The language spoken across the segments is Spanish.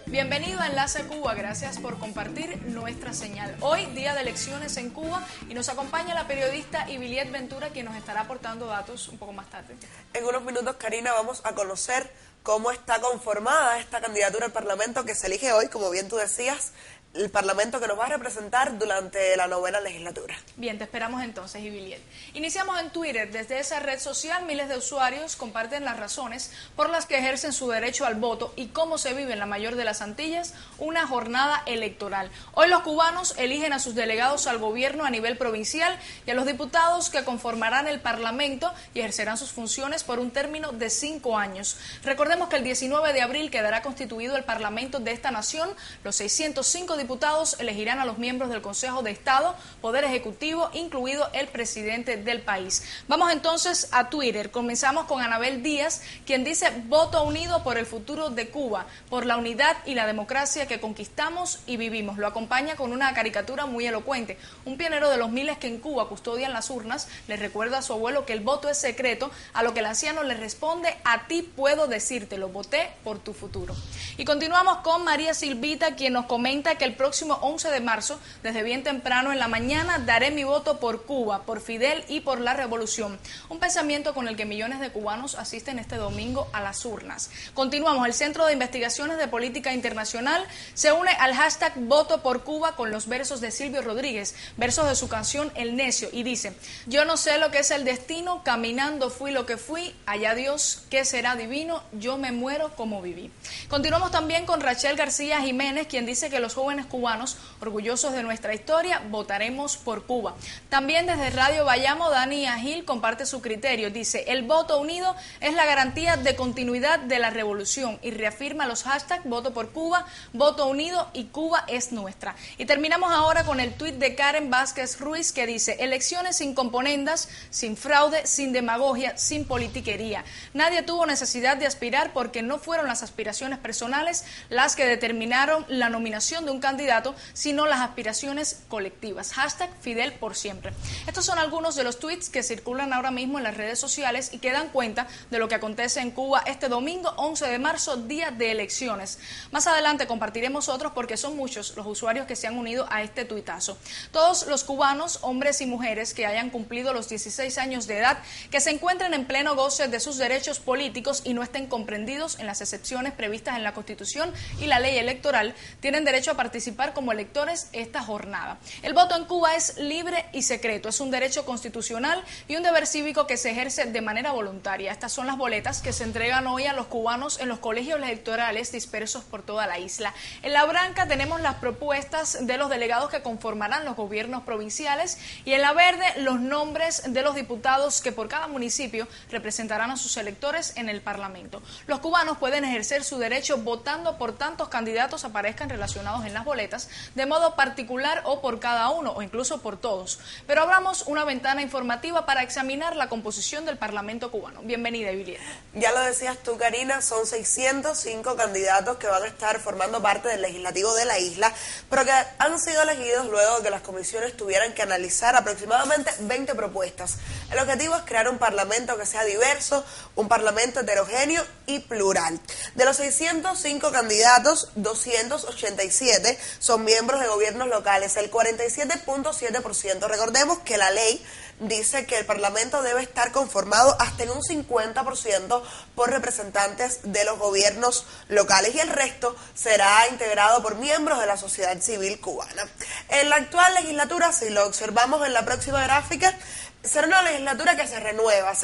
Bienvenido a Enlace Cuba, gracias por compartir nuestra señal. Hoy, día de elecciones en Cuba, y nos acompaña la periodista Iviliet Ventura, quien nos estará aportando datos un poco más tarde. En unos minutos, Karina, vamos a conocer cómo está conformada esta candidatura al Parlamento que se elige hoy, como bien tú decías, el Parlamento que nos va a representar durante la 9ª legislatura. Bien, te esperamos entonces, Iviliet. Iniciamos en Twitter. Desde esa red social, miles de usuarios comparten las razones por las que ejercen su derecho al voto y cómo se vive en la mayor de las Antillas una jornada electoral. Hoy los cubanos eligen a sus delegados al gobierno a nivel provincial y a los diputados que conformarán el Parlamento y ejercerán sus funciones por un término de 5 años. Recordemos que el 19 de abril quedará constituido el Parlamento de esta nación. Los 605 diputados elegirán a los miembros del Consejo de Estado, Poder Ejecutivo, incluido el presidente del país. Vamos entonces a Twitter. Comenzamos con Anabel Díaz, quien dice: voto unido por el futuro de Cuba, por la unidad y la democracia que conquistamos y vivimos. Lo acompaña con una caricatura muy elocuente. Un pionero de los miles que en Cuba custodian las urnas le recuerda a su abuelo que el voto es secreto, a lo que el anciano le responde: a ti puedo decírtelo, voté por tu futuro. Y continuamos con María Silvita, quien nos comenta que el próximo 11 de marzo, desde bien temprano en la mañana, daré mi voto por Cuba, por Fidel y por la revolución. Un pensamiento con el que millones de cubanos asisten este domingo a las urnas. Continuamos. El Centro de Investigaciones de Política Internacional se une al hashtag Voto por Cuba con los versos de Silvio Rodríguez, versos de su canción El Necio, y dice: yo no sé lo que es el destino, caminando fui lo que fui, allá Dios, que será divino, yo me muero como viví. Continuamos también con Rachel García Jiménez, quien dice que los jóvenes cubanos, orgullosos de nuestra historia, votaremos por Cuba. También desde Radio Bayamo, Dani Agil comparte su criterio. Dice: el voto unido es la garantía de continuidad de la revolución, y reafirma los hashtags Voto por Cuba, Voto Unido y Cuba es nuestra. Y terminamos ahora con el tuit de Karen Vázquez Ruiz, que dice: elecciones sin componendas, sin fraude, sin demagogia, sin politiquería. Nadie tuvo necesidad de aspirar porque no fueron las aspiraciones personales las que determinaron la nominación de un candidato, sino las aspiraciones colectivas. Hashtag Fidel por siempre. Estos son algunos de los tweets que circulan ahora mismo en las redes sociales y que dan cuenta de lo que acontece en Cuba este domingo 11 de marzo, día de elecciones. Más adelante compartiremos otros porque son muchos los usuarios que se han unido a este tuitazo. Todos los cubanos, hombres y mujeres que hayan cumplido los 16 años de edad, que se encuentren en pleno goce de sus derechos políticos y no estén comprendidos en las excepciones previstas en la Constitución y la ley electoral, tienen derecho a participar como electores esta jornada. El voto en Cuba es libre y secreto, es un derecho constitucional y un deber cívico que se ejerce de manera voluntaria. Estas son las boletas que se entregan hoy a los cubanos en los colegios electorales dispersos por toda la isla. En la blanca tenemos las propuestas de los delegados que conformarán los gobiernos provinciales, y en la verde los nombres de los diputados que por cada municipio representarán a sus electores en el Parlamento. Los cubanos pueden ejercer su derecho votando por tantos candidatos aparezcan relacionados en las boletas, de modo particular o por cada uno, o incluso por todos. Pero abramos una ventana informativa para examinar la composición del Parlamento cubano. Bienvenida, Iviliet. Ya lo decías tú, Karina, son 605 candidatos que van a estar formando parte del legislativo de la isla, pero que han sido elegidos luego de que las comisiones tuvieran que analizar aproximadamente 20 propuestas. El objetivo es crear un parlamento que sea diverso, un parlamento heterogéneo y plural. De los 605 candidatos, 287 son miembros de gobiernos locales, el 47.7%. Recordemos que la ley dice que el Parlamento debe estar conformado hasta en un 50% por representantes de los gobiernos locales, y el resto será integrado por miembros de la sociedad civil cubana. En la actual legislatura, si lo observamos en la próxima gráfica, será una legislatura que se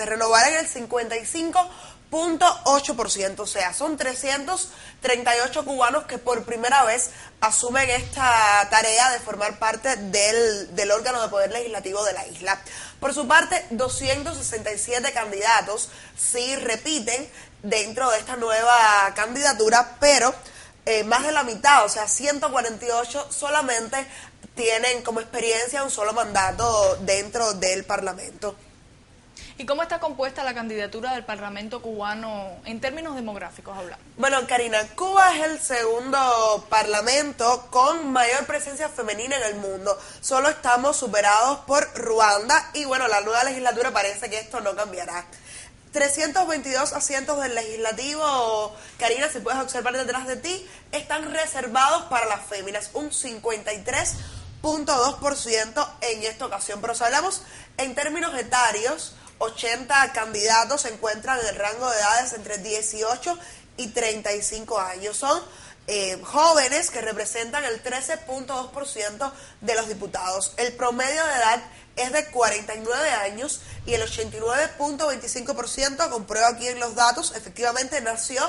renovará en el 55.8%, o sea, son 338 cubanos que por primera vez asumen esta tarea de formar parte del órgano de poder legislativo de la isla. Por su parte, 267 candidatos sí repiten dentro de esta nueva candidatura, pero más de la mitad, o sea, 148 solamente tienen como experiencia un solo mandato dentro del Parlamento. ¿Y cómo está compuesta la candidatura del Parlamento cubano en términos demográficos hablando? Bueno, Karina, Cuba es el segundo parlamento con mayor presencia femenina en el mundo. Solo estamos superados por Ruanda y bueno, la nueva legislatura parece que esto no cambiará. 322 asientos del legislativo, Karina, si puedes observar detrás de ti, están reservados para las féminas, un 53.2% en esta ocasión. Pero si hablamos en términos etarios, 80 candidatos se encuentran en el rango de edades entre 18 y 35 años. Son jóvenes que representan el 13.2% de los diputados. El promedio de edad es de 49 años y el 89.25%, compruebo aquí en los datos, efectivamente nació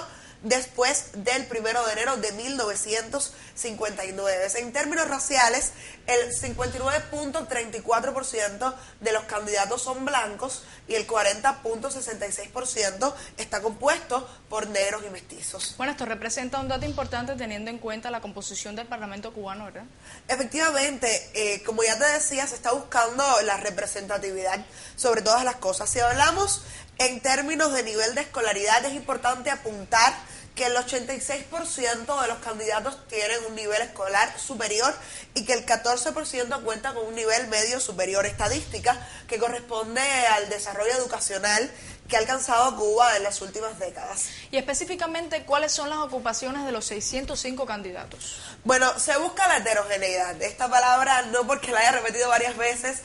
después del 1 de enero de 1959. En términos raciales, el 59.34% de los candidatos son blancos y el 40.66% está compuesto por negros y mestizos. Bueno, esto representa un dato importante teniendo en cuenta la composición del Parlamento cubano, ¿verdad? Efectivamente, como ya te decía, se está buscando la representatividad sobre todas las cosas. Si hablamos en términos de nivel de escolaridad, es importante apuntar que el 86% de los candidatos tienen un nivel escolar superior y que el 14% cuenta con un nivel medio superior, estadística que corresponde al desarrollo educacional que ha alcanzado Cuba en las últimas décadas. Y específicamente, ¿cuáles son las ocupaciones de los 605 candidatos? Bueno, se busca la heterogeneidad. Esta palabra, no porque la haya repetido varias veces,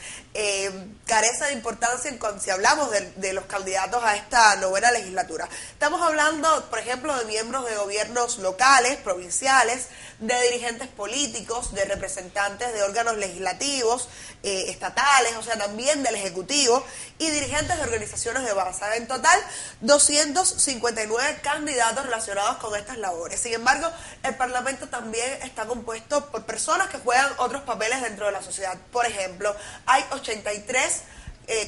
carece de importancia si hablamos de los candidatos a esta novena legislatura. Estamos hablando, por ejemplo, de miembros de gobiernos locales, provinciales, de dirigentes políticos, de representantes de órganos legislativos, estatales, o sea, también del Ejecutivo, y dirigentes de organizaciones de base. En total, 259 candidatos relacionados con estas labores. Sin embargo, el Parlamento también está compuesto por personas que juegan otros papeles dentro de la sociedad. Por ejemplo, hay 83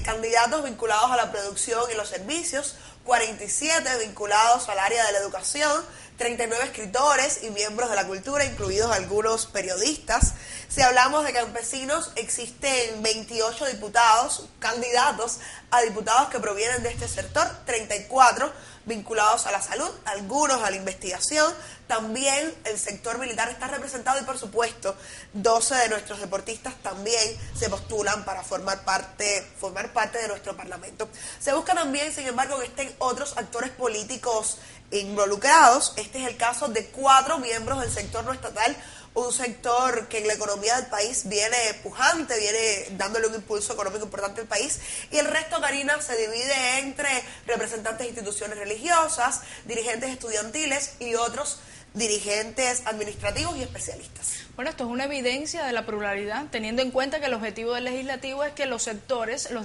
candidatos vinculados a la producción y los servicios, 47 vinculados al área de la educación, 39 escritores y miembros de la cultura, incluidos algunos periodistas. Si hablamos de campesinos, existen 28 diputados, candidatos a diputados que provienen de este sector, 34 vinculados a la salud, algunos a la investigación. También el sector militar está representado y, por supuesto, 12 de nuestros deportistas también se postulan para formar parte de nuestro Parlamento. Se busca también, sin embargo, que estén otros actores políticos involucrados. Este es el caso de 4 miembros del sector no estatal, un sector que en la economía del país viene pujante, viene dándole un impulso económico importante al país, y el resto, Karina, se divide entre representantes de instituciones religiosas, dirigentes estudiantiles y otros dirigentes administrativos y especialistas. Bueno, esto es una evidencia de la pluralidad, teniendo en cuenta que el objetivo del legislativo es que los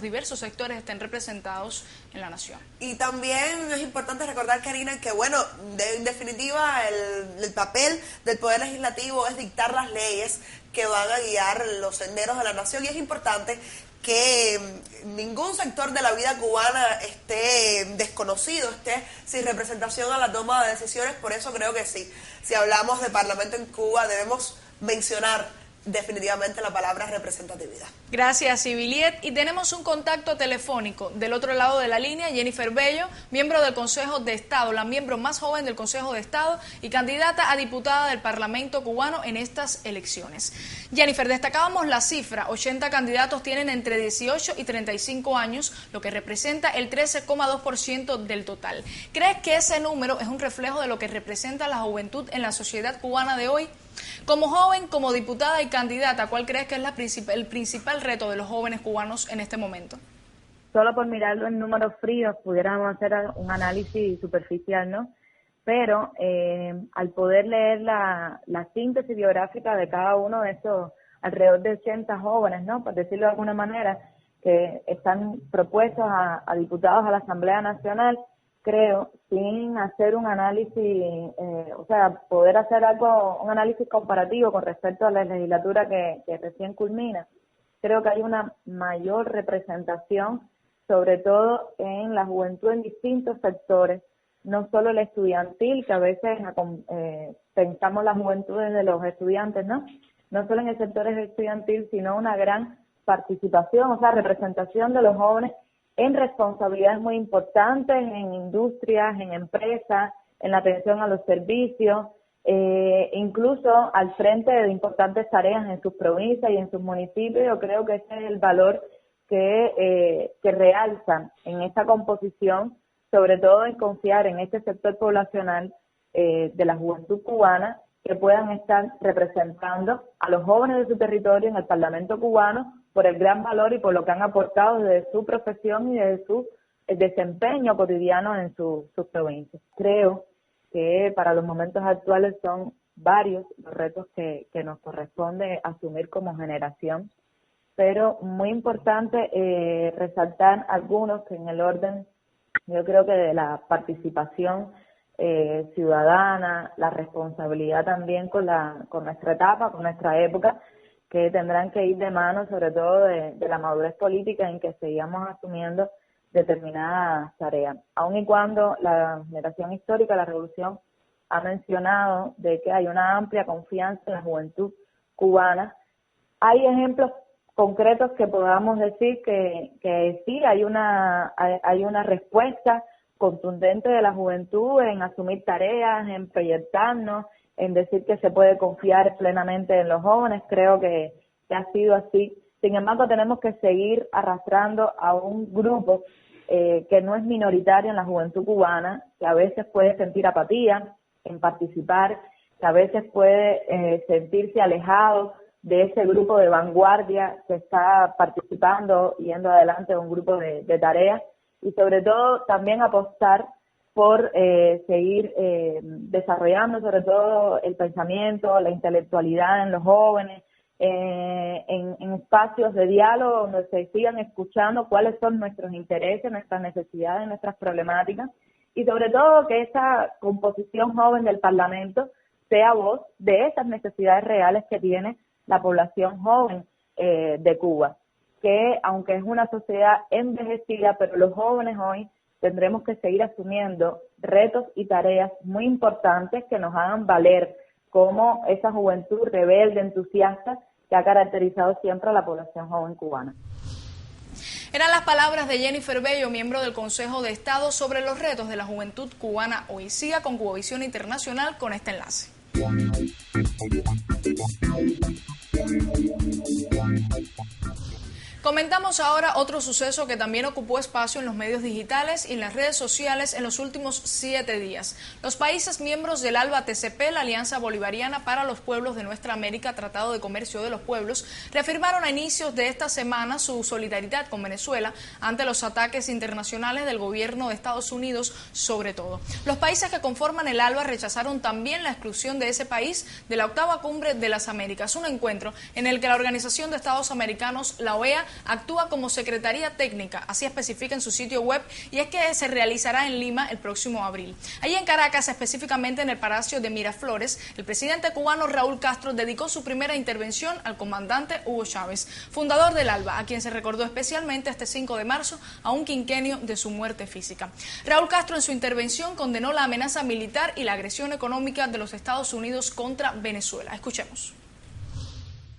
diversos sectores estén representados en la nación. Y también es importante recordar, Karina, que bueno, en definitiva el papel del Poder Legislativo es dictar las leyes que van a guiar los senderos de la nación, y es importante que ningún sector de la vida cubana esté desconocido, esté sin representación a la toma de decisiones. Por eso creo que sí, si hablamos de Parlamento en Cuba debemos mencionar definitivamente la palabra representatividad. Gracias, Civiliet. Y tenemos un contacto telefónico del otro lado de la línea, Jennifer Bello, miembro del Consejo de Estado, la miembro más joven del Consejo de Estado y candidata a diputada del Parlamento cubano en estas elecciones. Jennifer, destacábamos la cifra, 80 candidatos tienen entre 18 y 35 años, lo que representa el 13,2% del total. ¿Crees que ese número es un reflejo de lo que representa la juventud en la sociedad cubana de hoy? Como joven, como diputada y candidata, ¿cuál crees que es el principal reto de los jóvenes cubanos en este momento? Solo por mirarlo en números fríos pudiéramos hacer un análisis superficial, ¿no? Pero al poder leer la síntesis biográfica de cada uno de estos alrededor de 80 jóvenes, ¿no? Por decirlo de alguna manera, que están propuestos a diputados a la Asamblea Nacional, creo, sin hacer un análisis, poder hacer un análisis comparativo con respecto a la legislatura que recién culmina, creo que hay una mayor representación, sobre todo en la juventud en distintos sectores, no solo el estudiantil, que a veces pensamos la juventud de los estudiantes, ¿no? No solo en el sector estudiantil, sino una gran participación, representación de los jóvenes en responsabilidades muy importantes, en industrias, en empresas, en la atención a los servicios, incluso al frente de importantes tareas en sus provincias y en sus municipios. Yo creo que ese es el valor que realzan en esta composición, sobre todo en confiar en este sector poblacional de la juventud cubana, que puedan estar representando a los jóvenes de su territorio en el Parlamento cubano por el gran valor y por lo que han aportado desde su profesión y desde su desempeño cotidiano en sus provincias. Creo que para los momentos actuales son varios los retos que nos corresponde asumir como generación, pero muy importante resaltar algunos que en el orden, yo creo que de la participación ciudadana, la responsabilidad también con nuestra etapa, con nuestra época, que tendrán que ir de mano, sobre todo de la madurez política en que sigamos asumiendo determinadas tareas. Aun y cuando la generación histórica, la revolución, ha mencionado de que hay una amplia confianza en la juventud cubana, hay ejemplos concretos que podamos decir que sí, hay una respuesta contundente de la juventud en asumir tareas, en proyectarnos, en decir que se puede confiar plenamente en los jóvenes. Creo que ha sido así. Sin embargo, tenemos que seguir arrastrando a un grupo que no es minoritario en la juventud cubana, que a veces puede sentir apatía en participar, que a veces puede sentirse alejado de ese grupo de vanguardia que está participando, yendo adelante de un grupo de tareas, y sobre todo también apostar por seguir desarrollando sobre todo el pensamiento, la intelectualidad en los jóvenes, en espacios de diálogo donde se sigan escuchando cuáles son nuestros intereses, nuestras necesidades, nuestras problemáticas, y sobre todo que esa composición joven del Parlamento sea voz de esas necesidades reales que tiene la población joven de Cuba, que aunque es una sociedad envejecida, pero los jóvenes hoy tendremos que seguir asumiendo retos y tareas muy importantes que nos hagan valer como esa juventud rebelde, entusiasta, que ha caracterizado siempre a la población joven cubana. Eran las palabras de Jennifer Bello, miembro del Consejo de Estado, sobre los retos de la juventud cubana hoy. Siga con Cubavisión Internacional con este enlace. Comentamos ahora otro suceso que también ocupó espacio en los medios digitales y en las redes sociales en los últimos 7 días. Los países miembros del ALBA-TCP, la Alianza Bolivariana para los Pueblos de Nuestra América, Tratado de Comercio de los Pueblos, reafirmaron a inicios de esta semana su solidaridad con Venezuela ante los ataques internacionales del gobierno de Estados Unidos, sobre todo. Los países que conforman el ALBA rechazaron también la exclusión de ese país de la 8ª Cumbre de las Américas, un encuentro en el que la Organización de Estados Americanos, la OEA, actúa como Secretaría Técnica, así especifica en su sitio web, y es que se realizará en Lima el próximo abril. Allí en Caracas, específicamente en el Palacio de Miraflores, el presidente cubano Raúl Castro dedicó su primera intervención al comandante Hugo Chávez, fundador del ALBA, a quien se recordó especialmente este 5 de marzo a un quinquenio de su muerte física. Raúl Castro en su intervención condenó la amenaza militar y la agresión económica de los Estados Unidos contra Venezuela. Escuchemos.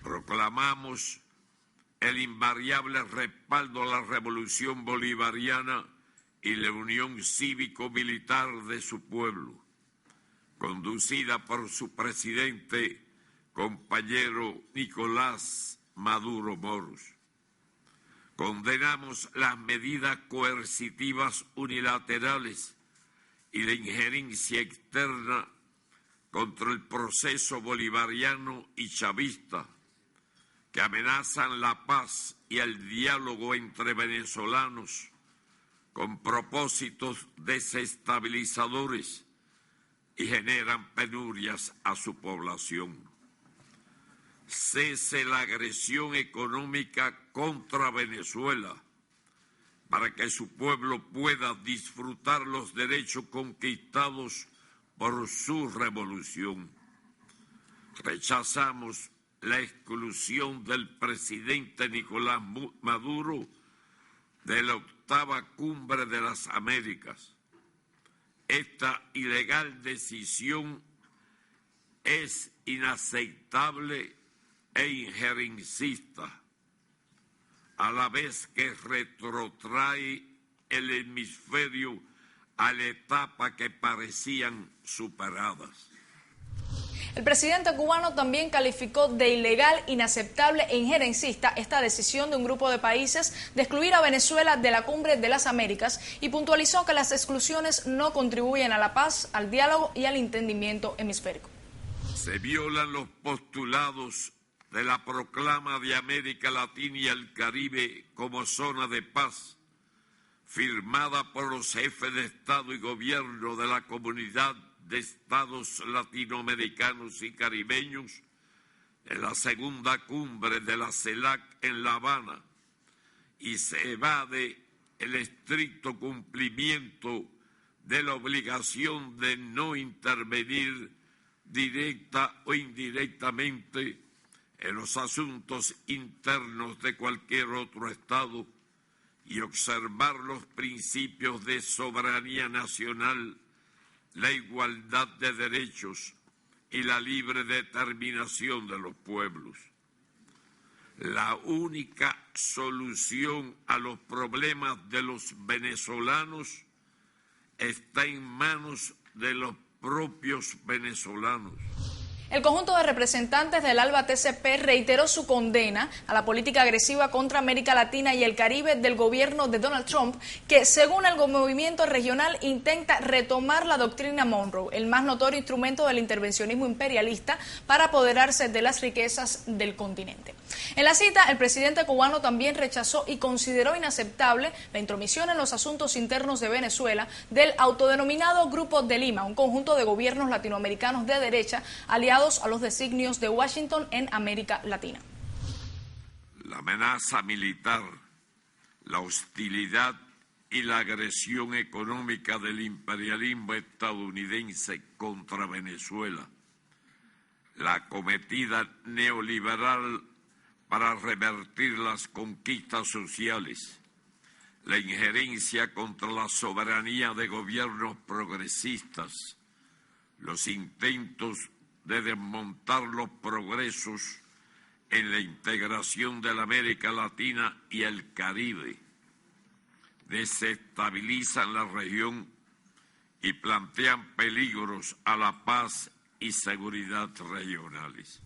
Proclamamos el invariable respaldo a la revolución bolivariana y la unión cívico-militar de su pueblo, conducida por su presidente, compañero Nicolás Maduro Moros. Condenamos las medidas coercitivas unilaterales y la injerencia externa contra el proceso bolivariano y chavista, que amenazan la paz y el diálogo entre venezolanos con propósitos desestabilizadores y generan penurias a su población. Cese la agresión económica contra Venezuela para que su pueblo pueda disfrutar los derechos conquistados por su revolución. Rechazamos la exclusión del presidente Nicolás Maduro de la 8ª Cumbre de las Américas. Esta ilegal decisión es inaceptable e injerencista, a la vez que retrotrae el hemisferio a la etapa que parecían superadas. El presidente cubano también calificó de ilegal, inaceptable e injerencista esta decisión de un grupo de países de excluir a Venezuela de la Cumbre de las Américas y puntualizó que las exclusiones no contribuyen a la paz, al diálogo y al entendimiento hemisférico. Se violan los postulados de la proclama de América Latina y el Caribe como zona de paz, firmada por los jefes de Estado y Gobierno de la Comunidad de Estados Latinoamericanos y Caribeños en la segunda cumbre de la CELAC en La Habana, y se evade el estricto cumplimiento de la obligación de no intervenir directa o indirectamente en los asuntos internos de cualquier otro Estado y observar los principios de soberanía nacional, la igualdad de derechos y la libre determinación de los pueblos. La única solución a los problemas de los venezolanos está en manos de los propios venezolanos. El conjunto de representantes del ALBA TCP reiteró su condena a la política agresiva contra América Latina y el Caribe del gobierno de Donald Trump, que según el movimiento regional intenta retomar la doctrina Monroe, el más notorio instrumento del intervencionismo imperialista para apoderarse de las riquezas del continente. En la cita, el presidente cubano también rechazó y consideró inaceptable la intromisión en los asuntos internos de Venezuela del autodenominado Grupo de Lima, un conjunto de gobiernos latinoamericanos de derecha aliados a los designios de Washington en América Latina. La amenaza militar, la hostilidad y la agresión económica del imperialismo estadounidense contra Venezuela, la acometida neoliberal para revertir las conquistas sociales, la injerencia contra la soberanía de gobiernos progresistas, los intentos de desmontar los progresos en la integración de la América Latina y el Caribe, desestabilizan la región y plantean peligros a la paz y seguridad regionales.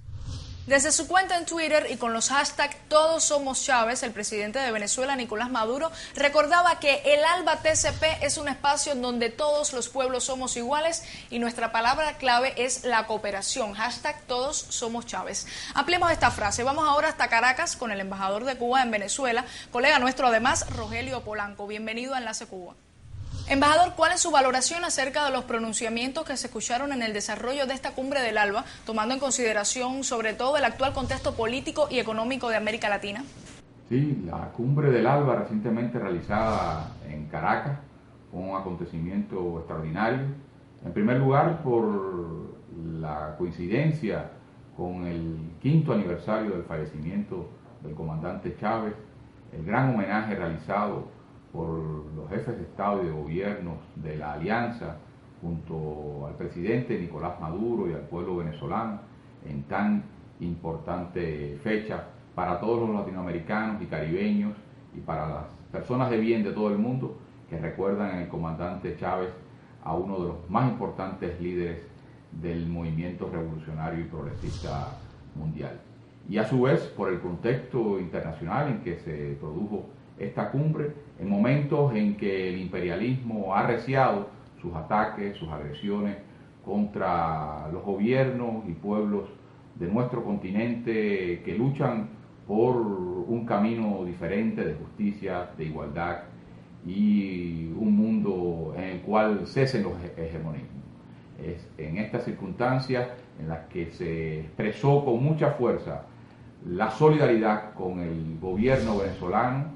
Desde su cuenta en Twitter y con los hashtags Todos Somos Chávez, el presidente de Venezuela, Nicolás Maduro, recordaba que el ALBA TCP es un espacio en donde todos los pueblos somos iguales y nuestra palabra clave es la cooperación. Hashtag Todos Somos Chávez. Ampliemos esta frase. Vamos ahora hasta Caracas con el embajador de Cuba en Venezuela, colega nuestro además, Rogelio Polanco. Bienvenido a Enlace Cuba. Embajador, ¿cuál es su valoración acerca de los pronunciamientos que se escucharon en el desarrollo de esta cumbre del ALBA, tomando en consideración sobre todo el actual contexto político y económico de América Latina? Sí, la cumbre del ALBA recientemente realizada en Caracas fue un acontecimiento extraordinario. En primer lugar, por la coincidencia con el 5º aniversario del fallecimiento del comandante Chávez, el gran homenaje realizado por los jefes de Estado y de gobierno de la Alianza junto al presidente Nicolás Maduro y al pueblo venezolano en tan importante fecha para todos los latinoamericanos y caribeños y para las personas de bien de todo el mundo que recuerdan en el comandante Chávez a uno de los más importantes líderes del movimiento revolucionario y progresista mundial. Y a su vez por el contexto internacional en que se produjo esta cumbre, en momentos en que el imperialismo ha arreciado sus ataques, sus agresiones contra los gobiernos y pueblos de nuestro continente que luchan por un camino diferente de justicia, de igualdad y un mundo en el cual cesen los hegemonismos. Es en estas circunstancias en las que se expresó con mucha fuerza la solidaridad con el gobierno venezolano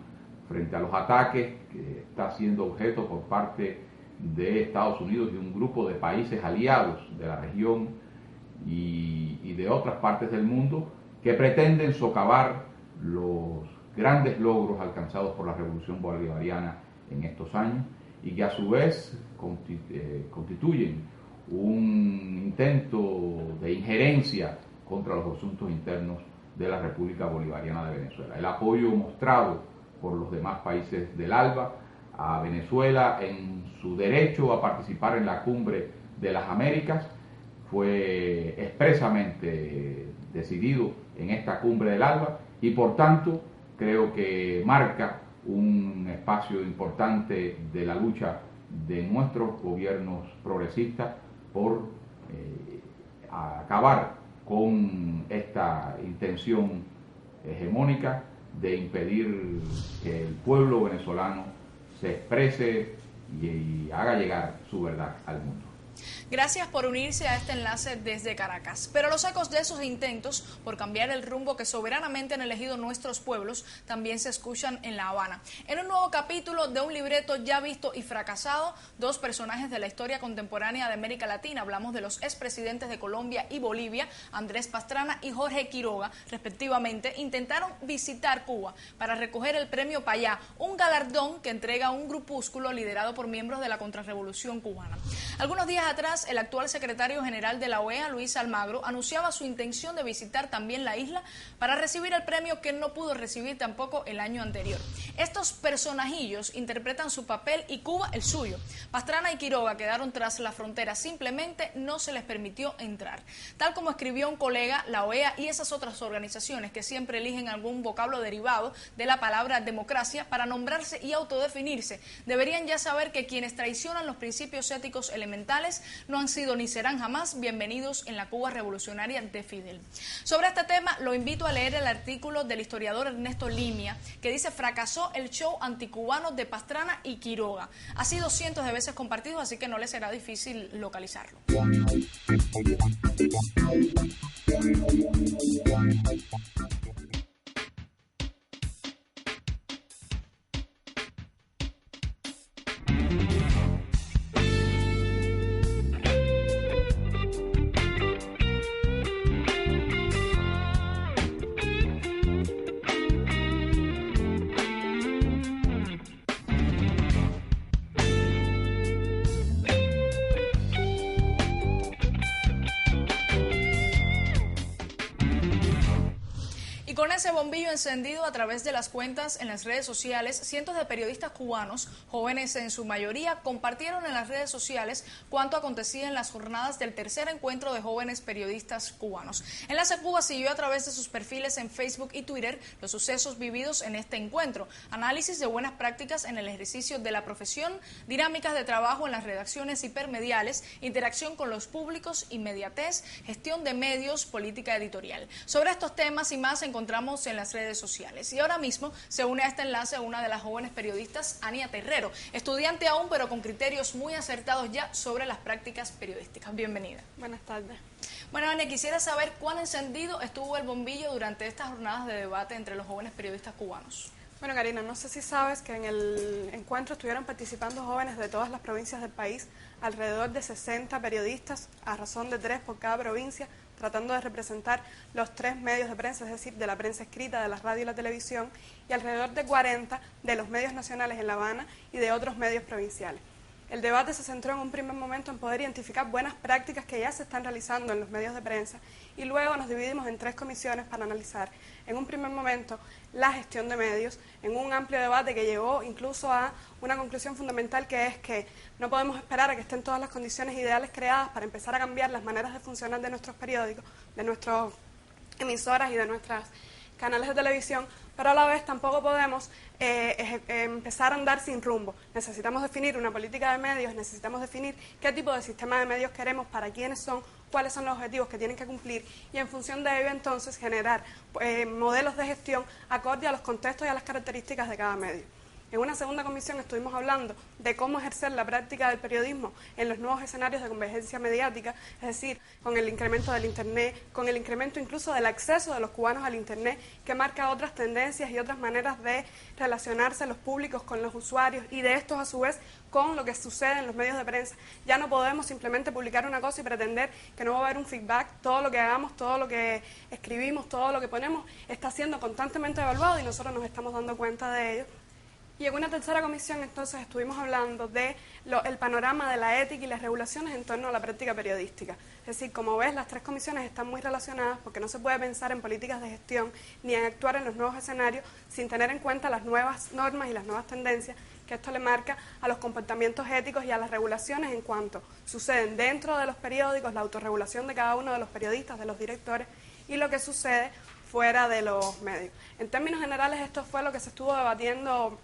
frente a los ataques que está siendo objeto por parte de Estados Unidos y un grupo de países aliados de la región y de otras partes del mundo que pretenden socavar los grandes logros alcanzados por la revolución bolivariana en estos años y que a su vez constituyen un intento de injerencia contra los asuntos internos de la República Bolivariana de Venezuela. El apoyo mostrado por los demás países del ALBA a Venezuela en su derecho a participar en la Cumbre de las Américas. Fue expresamente decidido en esta Cumbre del ALBA y por tanto creo que marca un espacio importante de la lucha de nuestros gobiernos progresistas por acabar con esta intención hegemónica de impedir que el pueblo venezolano se exprese y haga llegar su verdad al mundo. Gracias por unirse a este enlace desde Caracas. Pero los ecos de esos intentos por cambiar el rumbo que soberanamente han elegido nuestros pueblos también se escuchan en La Habana. En un nuevo capítulo de un libreto ya visto y fracasado, dos personajes de la historia contemporánea de América Latina, hablamos de los expresidentes de Colombia y Bolivia, Andrés Pastrana y Jorge Quiroga, respectivamente, intentaron visitar Cuba para recoger el premio Payá, un galardón que entrega un grupúsculo liderado por miembros de la contrarrevolución cubana. Algunos días atrás, el actual secretario general de la OEA, Luis Almagro, anunciaba su intención de visitar también la isla para recibir el premio que no pudo recibir tampoco el año anterior. Estos personajillos interpretan su papel y Cuba el suyo. Pastrana y Quiroga quedaron tras la frontera, simplemente no se les permitió entrar. Tal como escribió un colega, la OEA y esas otras organizaciones que siempre eligen algún vocablo derivado de la palabra democracia para nombrarse y autodefinirse, deberían ya saber que quienes traicionan los principios éticos elementales no han sido ni serán jamás bienvenidos en la Cuba revolucionaria de Fidel. Sobre este tema lo invito a leer el artículo del historiador Ernesto Limia, que dice: fracasó el show anticubano de Pastrana y Quiroga. Ha sido cientos de veces compartido, así que no les será difícil localizarlo. Con ese bombillo encendido a través de las cuentas en las redes sociales, cientos de periodistas cubanos, jóvenes en su mayoría, compartieron en las redes sociales cuanto acontecía en las jornadas del tercer encuentro de jóvenes periodistas cubanos. Enlace Cuba siguió a través de sus perfiles en Facebook y Twitter los sucesos vividos en este encuentro, análisis de buenas prácticas en el ejercicio de la profesión, dinámicas de trabajo en las redacciones hipermediales, interacción con los públicos, inmediatez, gestión de medios, política editorial. Sobre estos temas y más encontramos en las redes sociales. Y ahora mismo se une a este enlace una de las jóvenes periodistas, Ania Terrero, estudiante aún, pero con criterios muy acertados ya sobre las prácticas periodísticas. Bienvenida. Buenas tardes. Bueno, Ania, quisiera saber cuán encendido estuvo el bombillo durante estas jornadas de debate entre los jóvenes periodistas cubanos. Bueno, Karina, no sé si sabes que en el encuentro estuvieron participando jóvenes de todas las provincias del país, alrededor de 60 periodistas, a razón de 3 por cada provincia, tratando de representar los 3 medios de prensa, es decir, de la prensa escrita, de la radio y la televisión, y alrededor de 40 de los medios nacionales en La Habana y de otros medios provinciales. El debate se centró en un primer momento en poder identificar buenas prácticas que ya se están realizando en los medios de prensa y luego nos dividimos en 3 comisiones para analizar en un primer momento la gestión de medios, en un amplio debate que llegó incluso a una conclusión fundamental, que es que no podemos esperar a que estén todas las condiciones ideales creadas para empezar a cambiar las maneras de funcionar de nuestros periódicos, de nuestras emisoras y de nuestros canales de televisión, pero a la vez tampoco podemos empezar a andar sin rumbo. Necesitamos definir una política de medios, necesitamos definir qué tipo de sistema de medios queremos, para quiénes son, cuáles son los objetivos que tienen que cumplir y en función de ello entonces generar modelos de gestión acorde a los contextos y a las características de cada medio. En una segunda comisión estuvimos hablando de cómo ejercer la práctica del periodismo en los nuevos escenarios de convergencia mediática, es decir, con el incremento del Internet, con el incremento incluso del acceso de los cubanos al Internet, que marca otras tendencias y otras maneras de relacionarse los públicos con los usuarios y de estos a su vez con lo que sucede en los medios de prensa. Ya no podemos simplemente publicar una cosa y pretender que no va a haber un feedback. Todo lo que hagamos, todo lo que escribimos, todo lo que ponemos está siendo constantemente evaluado y nosotros nos estamos dando cuenta de ello. Y en una tercera comisión, entonces, estuvimos hablando de el panorama de la ética y las regulaciones en torno a la práctica periodística. Es decir, como ves, las tres comisiones están muy relacionadas porque no se puede pensar en políticas de gestión ni en actuar en los nuevos escenarios sin tener en cuenta las nuevas normas y las nuevas tendencias que esto le marca a los comportamientos éticos y a las regulaciones en cuanto suceden dentro de los periódicos, la autorregulación de cada uno de los periodistas, de los directores, y lo que sucede fuera de los medios. En términos generales, esto fue lo que se estuvo debatiendo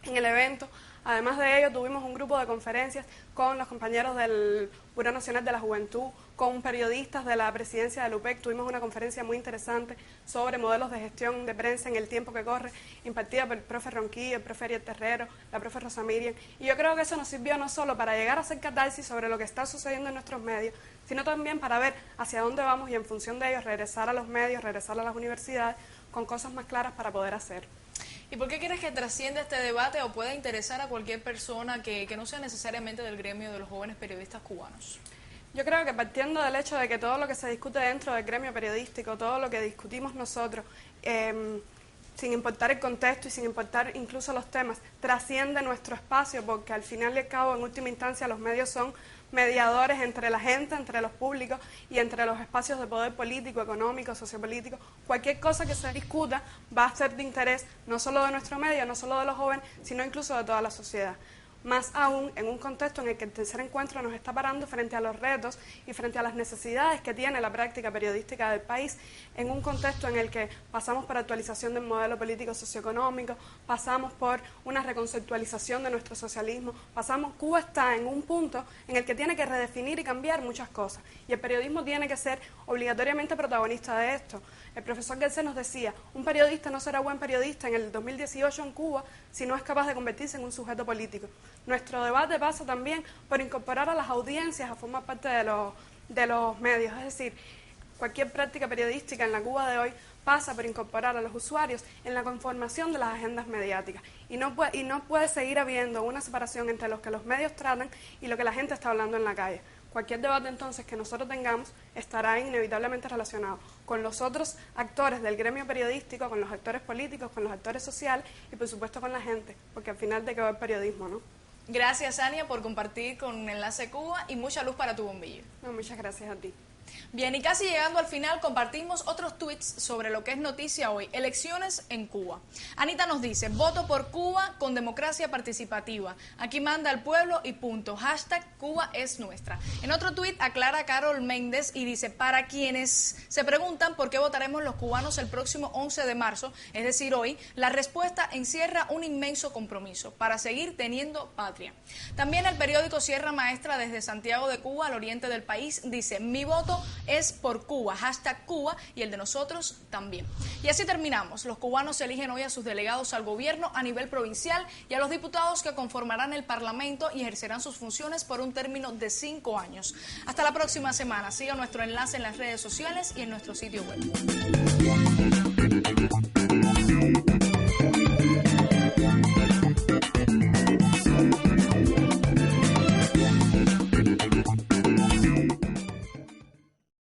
en el evento. Además de ello, tuvimos un grupo de conferencias con los compañeros del Buró Nacional de la Juventud, con periodistas de la presidencia del UPEC. Tuvimos una conferencia muy interesante sobre modelos de gestión de prensa en el tiempo que corre, impartida por el profe Ronquillo, el profe Ariel Terrero, la profe Rosa Miriam. Y yo creo que eso nos sirvió no solo para llegar a hacer catarsis sobre lo que está sucediendo en nuestros medios, sino también para ver hacia dónde vamos y en función de ello regresar a los medios, regresar a las universidades con cosas más claras para poder hacer. ¿Y por qué crees que trasciende este debate o pueda interesar a cualquier persona que no sea necesariamente del gremio de los jóvenes periodistas cubanos? Yo creo que partiendo del hecho de que todo lo que se discute dentro del gremio periodístico, todo lo que discutimos nosotros, sin importar el contexto y sin importar incluso los temas, trasciende nuestro espacio, porque al final y al cabo, en última instancia, los medios son mediadores entre la gente, entre los públicos y entre los espacios de poder político, económico, sociopolítico. Cualquier cosa que se discuta va a ser de interés no solo de nuestro medio, no solo de los jóvenes, sino incluso de toda la sociedad. Más aún en un contexto en el que el tercer encuentro nos está parando frente a los retos y frente a las necesidades que tiene la práctica periodística del país, en un contexto en el que pasamos por actualización del modelo político socioeconómico, pasamos por una reconceptualización de nuestro socialismo, Cuba está en un punto en el que tiene que redefinir y cambiar muchas cosas, y el periodismo tiene que ser obligatoriamente protagonista de esto. El profesor Garcés nos decía, un periodista no será buen periodista en el 2018 en Cuba si no es capaz de convertirse en un sujeto político. Nuestro debate pasa también por incorporar a las audiencias a formar parte de los medios, es decir, cualquier práctica periodística en la Cuba de hoy pasa por incorporar a los usuarios en la conformación de las agendas mediáticas y no puede seguir habiendo una separación entre lo que los medios tratan y lo que la gente está hablando en la calle. Cualquier debate entonces que nosotros tengamos estará inevitablemente relacionado con los otros actores del gremio periodístico, con los actores políticos, con los actores sociales y por supuesto con la gente, porque al final de qué va el periodismo, ¿no? Gracias, Ania, por compartir con Enlace Cuba y mucha luz para tu bombillo. No, muchas gracias a ti. Bien, y casi llegando al final compartimos otros tweets sobre lo que es noticia hoy, elecciones en Cuba. Anita nos dice, voto por Cuba con democracia participativa. Aquí manda el pueblo y punto. Hashtag Cuba es nuestra. En otro tweet aclara Carol Méndez y dice, para quienes se preguntan por qué votaremos los cubanos el próximo 11 de marzo, es decir, hoy, la respuesta encierra un inmenso compromiso para seguir teniendo patria. También el periódico Sierra Maestra desde Santiago de Cuba al oriente del país dice, mi voto es por Cuba, hashtag Cuba, y el de nosotros también. Y así terminamos. Los cubanos eligen hoy a sus delegados al gobierno a nivel provincial y a los diputados que conformarán el Parlamento y ejercerán sus funciones por un término de 5 años. Hasta la próxima semana. Siga nuestro enlace en las redes sociales y en nuestro sitio web.